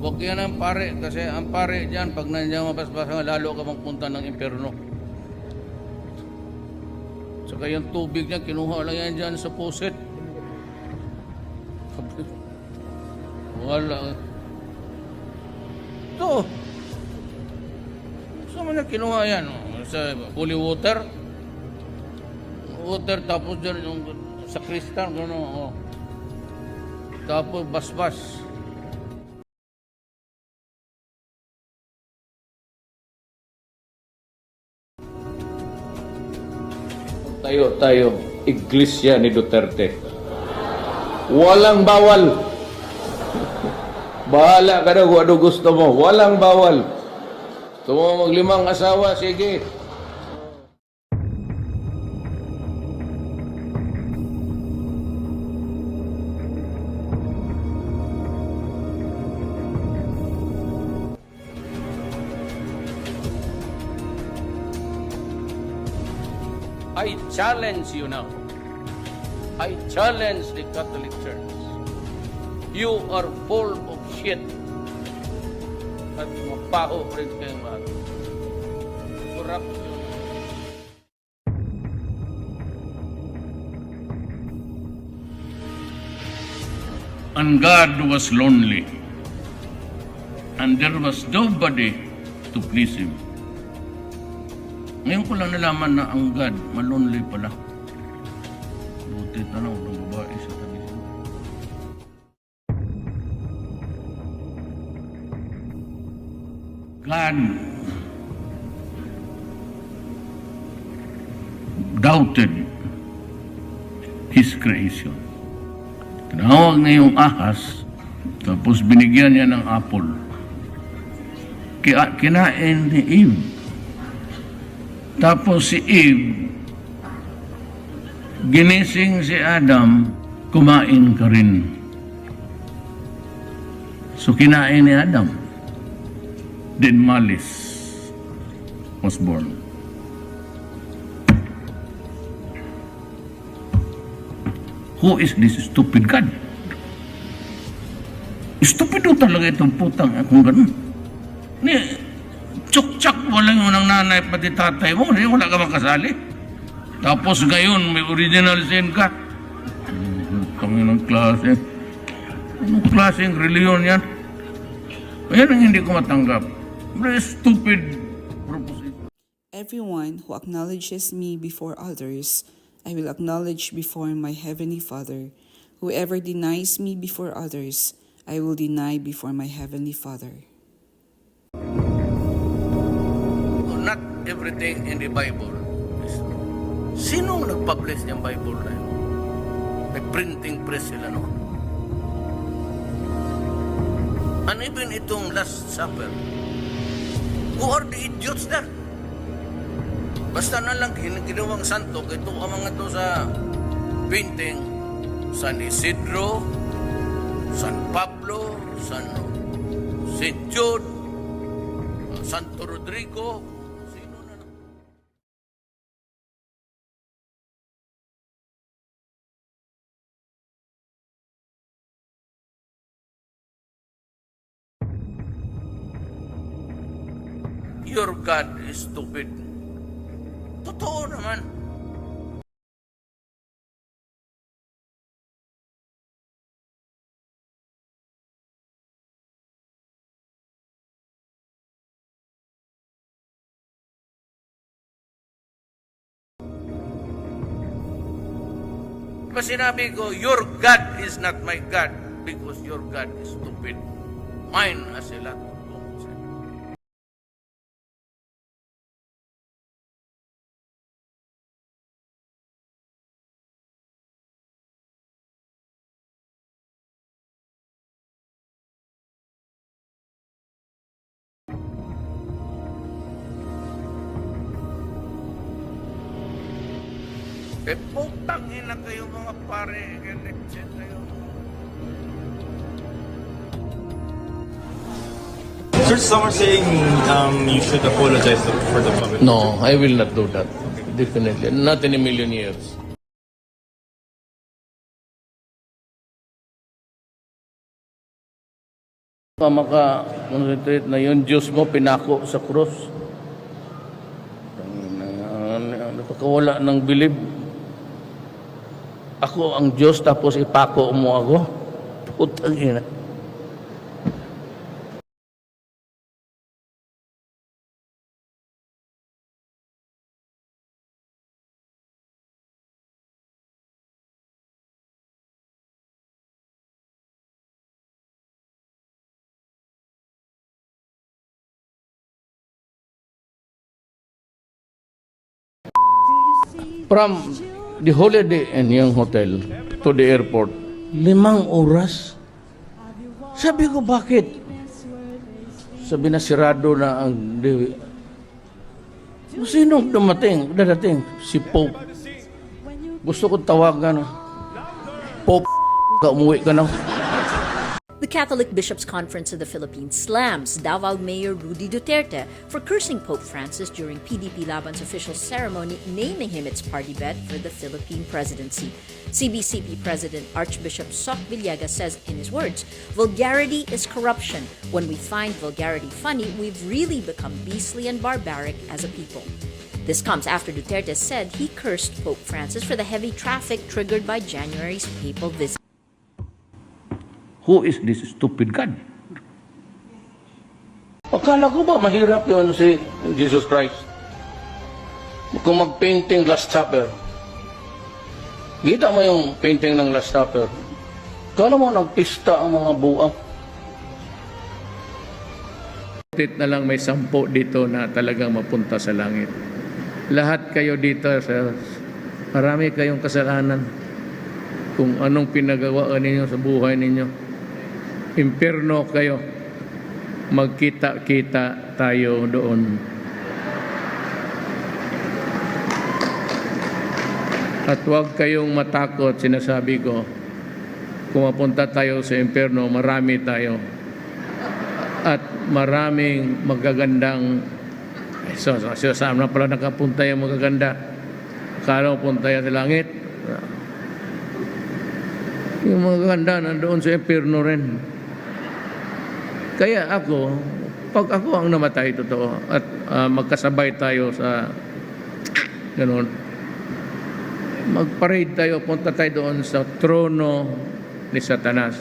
Huwag yan ang pare, kasi ang pare dyan, pag nandiyan mabasbasa, lalo ka magpunta ng impyerno. Saka yung tubig niya, kinuha lang yan dyan sa pusit. Wala. Ito. Saan mo na kinuha yan? Sa holy water? Water, tapos dyan yung sa kristal, gano'n. Oh. Tapos basbas. Tayo, Iglesia ni Duterte. Walang bawal. Bahala ka na kung ano gusto mo. Walang bawal. Gusto mo maglimang asawa, sige. I challenge you now. I challenge the Catholic Church. You are full of shit. At mapaho rin kayong mga corruption. And God was lonely. And there was nobody to please Him. Ngayon ko lang nalaman na ang God, malonely pala. Buti tanaw ng babae sa tabi. God doubted His creation. Tinawag na yung ahas, tapos binigyan niya ng apple. Kinain ni Eve. Tapos si Eve, ginising si Adam, kumain ka rin. So kinain ni Adam. Then malice was born. Who is this stupid God? Stupido talaga itong putang akong ganun. Tsak-tsak mo lang yung nanay pati tatay mo, wala ka makasali. Tapos ngayon, may original sin ka. Tanginang klase. Anong klaseng reliyon yan? Ayan ang hindi ko matanggap. Very stupid proposition. Everyone who acknowledges me before others, I will acknowledge before my Heavenly Father. Whoever denies me before others, I will deny before my Heavenly Father. Not everything in the Bible is true. Sinong nag-publish niyang Bible na yun? May printing press sila, no? And even itong Last Supper, who are the idiots there? Basta na lang ginawang santo, ito ang mga to sa painting, San Isidro, San Pablo, San St. Jude, Santo Rodrigo, sino na lang? Your God is stupid. Totoo naman. Kasi sinabi ko, your God is not my God because your God is stupid. Mine as a lot of common sense. Putang ina kayo mga pare, election kayo. Sir, some are saying you should apologize for the public. No, I will not do that. Definitely. Not in a million years. Ka maka-concentrate na yung Diyos mo pinako sa krus. Napakawala ng bilib. Ako ang Diyos tapos ipako mo ako. Putang ina. From the Holiday Inn yung hotel to the airport, 5 oras. Sabi ko, bakit? Sabi na sirado na ang Dewi. Sinong dadating? Si Pope. Gusto ko tawagan. Pope, umuwi ka na. The Catholic Bishops' Conference of the Philippines slams Davao Mayor Rudy Duterte for cursing Pope Francis during PDP Laban's official ceremony naming him its party bet for the Philippine presidency. CBCP President Archbishop Soc Villegas says, in his words, "Vulgarity is corruption. When we find vulgarity funny, we've really become beastly and barbaric as a people." This comes after Duterte said he cursed Pope Francis for the heavy traffic triggered by January's papal visit. Who is this stupid God? Akala ko ba mahirap yun si Jesus Christ? Kung mag-painting Last Supper. Kita mo yung painting ng Last Supper. Kala mo nagpista ang mga buang. Na lang may 10 dito na talagang mapunta sa langit. Lahat kayo dito, marami kayong kasalanan. Kung anong pinagawaan ninyo sa buhay ninyo. Impyerno kayo. Magkita-kita tayo doon. At huwag kayong matakot, sinasabi ko. Kung mapunta tayo sa impyerno, marami tayo. At maraming magagandang saan na pala nakapunta yung magaganda. Akala mo punta yan sa langit. Yung magaganda nandoon sa impyerno rin. Kaya ako, pag ako ang namatay totoo at magkasabay tayo sa ganun, mag-parade tayo, punta tayo doon sa trono ni Satanas.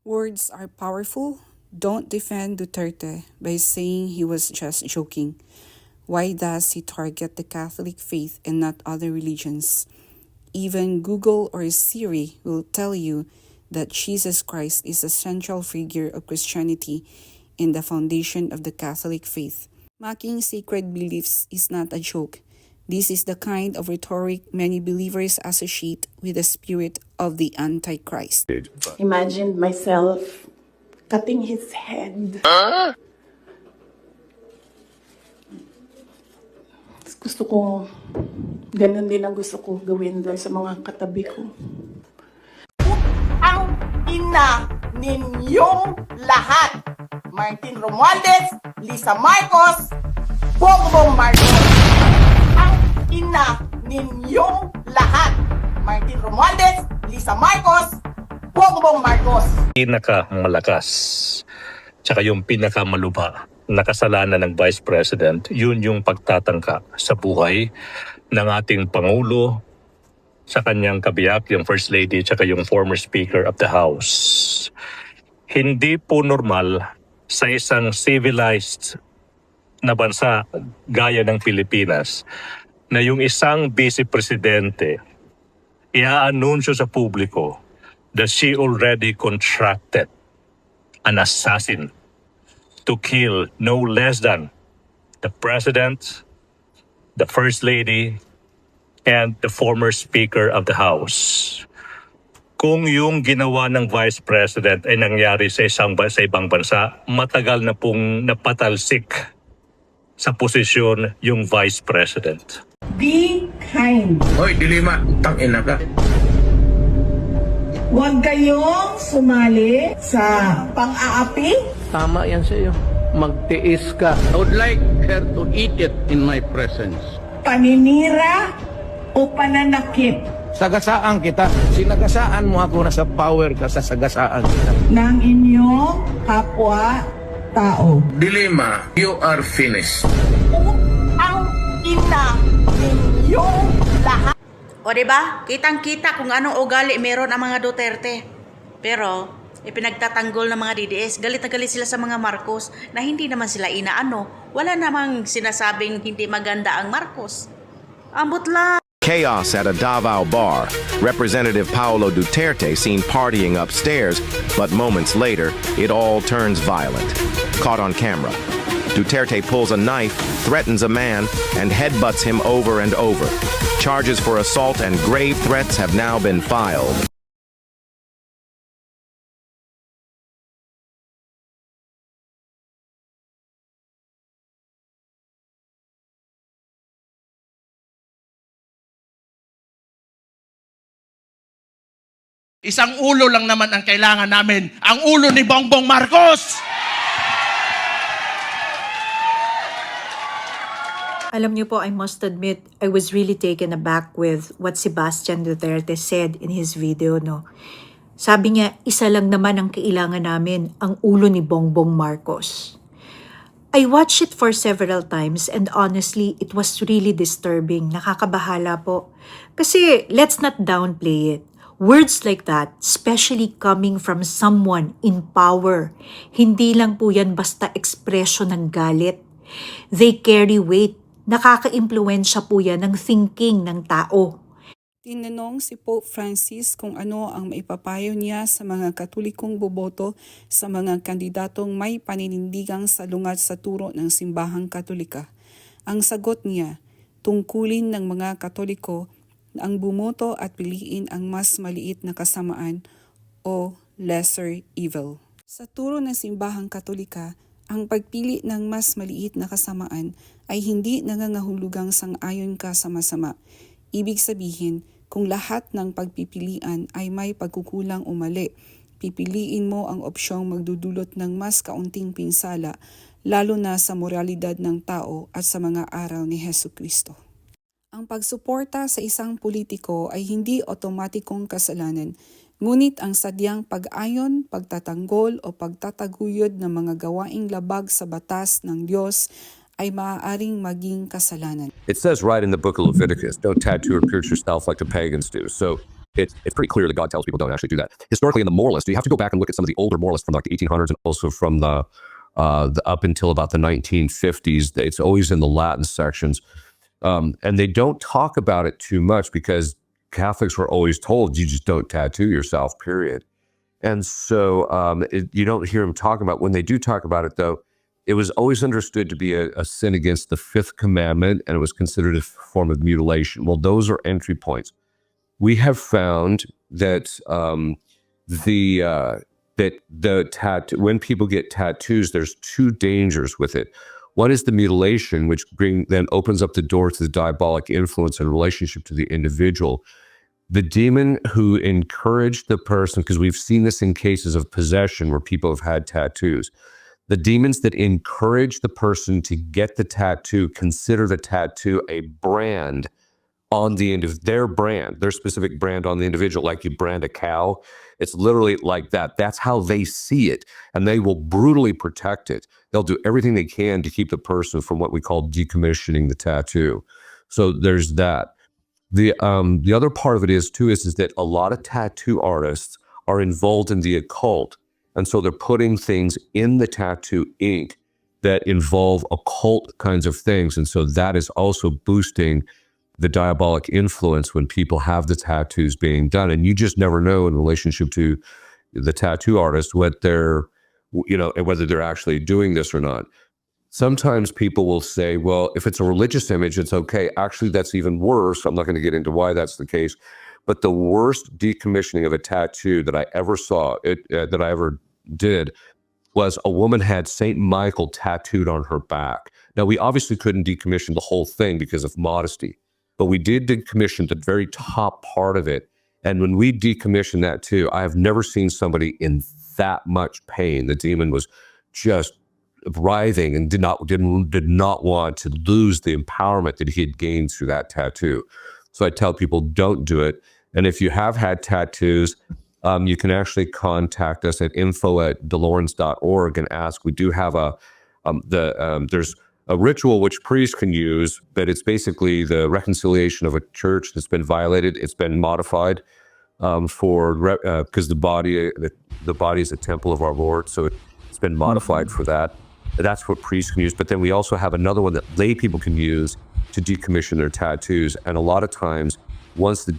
Words are powerful. Don't defend Duterte by saying he was just joking. Why does he target the Catholic faith and not other religions? Even Google or Siri will tell you that Jesus Christ is a central figure of Christianity and the foundation of the Catholic faith. Mocking sacred beliefs is not a joke. This is the kind of rhetoric many believers associate with the spirit of the Antichrist. Imagine myself cutting his head. Gusto ko, ganun din ang gusto ko gawin doon sa mga katabi ko. Ang ina ninyong lahat. Martin Romualdez, Lisa Marcos, Bongbong Marcos. Ang ina ninyong lahat. Martin Romualdez, Lisa Marcos, Bongbong Marcos. Pinakamalakas tsaka yung pinakamalubha na kasalanan ng Vice President, yun yung pagtatangka sa buhay ng ating Pangulo, sa kanyang kabiyak, yung First Lady, tsaka yung former Speaker of the House. Hindi po normal sa isang civilized na bansa gaya ng Pilipinas na yung isang Vice Presidente i-aanunsyo sa publiko that she already contracted an assassin to kill no less than the President, the First Lady, and the former Speaker of the House. Kung yung ginawa ng Vice President ay nangyari sa ibang bansa, matagal na pong napatalsik sa posisyon yung Vice President. Be kind. Hoy, dilima, tangina ka. Huwag kayong sumali sa pang-aapi. Tama yan sa iyo. Magtiis ka. I would like her to eat it in my presence. Paninira o pananakit Sagasaan kita. Sinagasaan mo ako, nasa power ka sa sagasaan kita. Ng inyong kapwa-tao. Dilema, you are finished. Ang ina ninyong lahat. O diba? Kitang-kita kung anong ugali meron ang mga Duterte. Pero, ipinagtatanggol ng mga DDS, galit na galit sila sa mga Marcos na hindi naman sila inaano. Wala namang sinasabing hindi maganda ang Marcos. Ambot lang. Chaos at a Davao bar. Representative Paolo Duterte seen partying upstairs, but moments later, it all turns violent. Caught on camera. Duterte pulls a knife, threatens a man, and headbutts him over and over. Charges for assault and grave threats have now been filed. Isang ulo lang naman ang kailangan namin. Ang ulo ni Bongbong Marcos! Alam niyo po, I must admit, I was really taken aback with what Sebastian Duterte said in his video, no? Sabi niya, isa lang naman ang kailangan namin, ang ulo ni Bongbong Marcos. I watched it for several times and honestly, it was really disturbing. Nakakabahala po. Kasi let's not downplay it. Words like that, especially coming from someone in power, hindi lang po yan basta ekspresyon ng galit. They carry weight. Nakaka-impluwensya po yan ng thinking ng tao. Tinanong si Pope Francis kung ano ang maipapayo niya sa mga Katolikong boboto sa mga kandidatong may paninindigang salungat sa turo ng simbahang Katolika. Ang sagot niya, tungkulin ng mga Katoliko na ang bumoto at piliin ang mas maliit na kasamaan o lesser evil. Sa turo ng simbahang Katolika, ang pagpili ng mas maliit na kasamaan ay hindi nangangahulugang sang-ayon ka sa masama. Ibig sabihin, kung lahat ng pagpipilian ay may pagkukulang o mali, pipiliin mo ang opsyong magdudulot ng mas kaunting pinsala, lalo na sa moralidad ng tao at sa mga aral ni Hesukristo. Ang pagsuporta sa isang politiko ay hindi otomatikong kasalanan, ngunit ang sadyang pag-ayon, pagtatanggol o pagtataguyod ng mga gawaing labag sa batas ng Diyos ay maaaring maging kasalanan. It says right in the book of Leviticus, don't tattoo or pierce yourself like the pagans do. So it's pretty clear that God tells people don't actually do that. Historically, in the moralists, you have to go back and look at some of the older moralists from like the 1800s and also from the up until about the 1950s. It's always in the Latin sections. And they don't talk about it too much because Catholics were always told you just don't tattoo yourself, period. And so you don't hear them talking about, when they do talk about it though, it was always understood to be a sin against the fifth commandment, and it was considered a form of mutilation. Well, those are entry points. We have found that when people get tattoos, there's two dangers with it. One is the mutilation, which then opens up the door to the diabolic influence and relationship to the individual. The demon who encouraged the person, because we've seen this in cases of possession where people have had tattoos, the demons that encourage the person to get the tattoo consider the tattoo a brand on the end of their brand, their specific brand on the individual, like you brand a cow. It's literally like that. That's how they see it, and they will brutally protect it. They'll do everything they can to keep the person from what we call decommissioning the tattoo. So there's that. The other part of it is that a lot of tattoo artists are involved in the occult, and so they're putting things in the tattoo ink that involve occult kinds of things, and so that is also boosting the diabolic influence when people have the tattoos being done. And you just never know in relationship to the tattoo artist what they're, whether they're actually doing this or not. Sometimes people will say, well, if it's a religious image, it's okay. Actually, that's even worse. I'm not going to get into why that's the case. But the worst decommissioning of a tattoo that I ever saw, that I ever did, was a woman had St. Michael tattooed on her back. Now, we obviously couldn't decommission the whole thing because of modesty, but we did decommission the very top part of it. And when we decommissioned that too, I have never seen somebody in that much pain. The demon was just writhing and did not want to lose the empowerment that he had gained through that tattoo. So I tell people, don't do it. And if you have had tattoos, you can actually contact us at info@delorens.org and ask. We do have there's a ritual which priests can use, but it's basically the reconciliation of a church that's been violated. It's been modified because the body is a temple of our Lord, so it's been modified for that. That's what priests can use. But then we also have another one that lay people can use to decommission their tattoos. And a lot of times, once the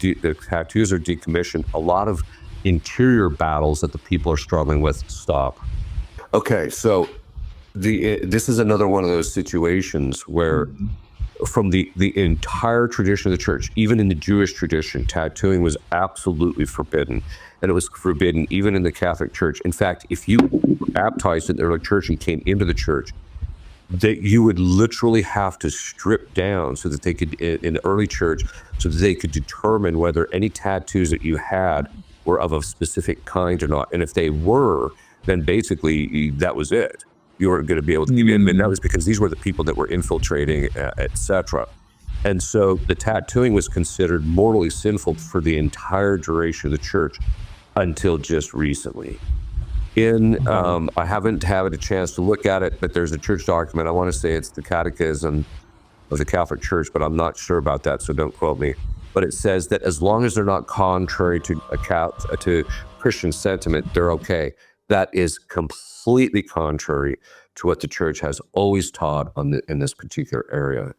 tattoos are decommissioned, a lot of interior battles that the people are struggling with stop. Okay, so this is another one of those situations where from the entire tradition of the church, even in the Jewish tradition, tattooing was absolutely forbidden. And it was forbidden even in the Catholic Church. In fact, if you were baptized in the early church and came into the church, that you would literally have to strip down so that they could, in the early church, so that they could determine whether any tattoos that you had were of a specific kind or not. And if they were, then basically that was it. You weren't going to be able to give in. And that was because these were the people that were infiltrating, etc. And so the tattooing was considered morally sinful for the entire duration of the church until just recently. I haven't had a chance to look at it, but there's a church document. I want to say it's the Catechism of the Catholic Church, but I'm not sure about that, so don't quote me. But it says that as long as they're not contrary to Christian sentiment, they're okay. That is completely contrary to what the church has always taught in this particular area.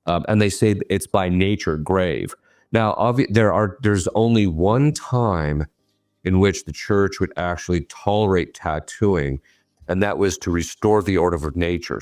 And they say it's by nature grave. Now, there's only one time in which the church would actually tolerate tattooing, and that was to restore the order of nature.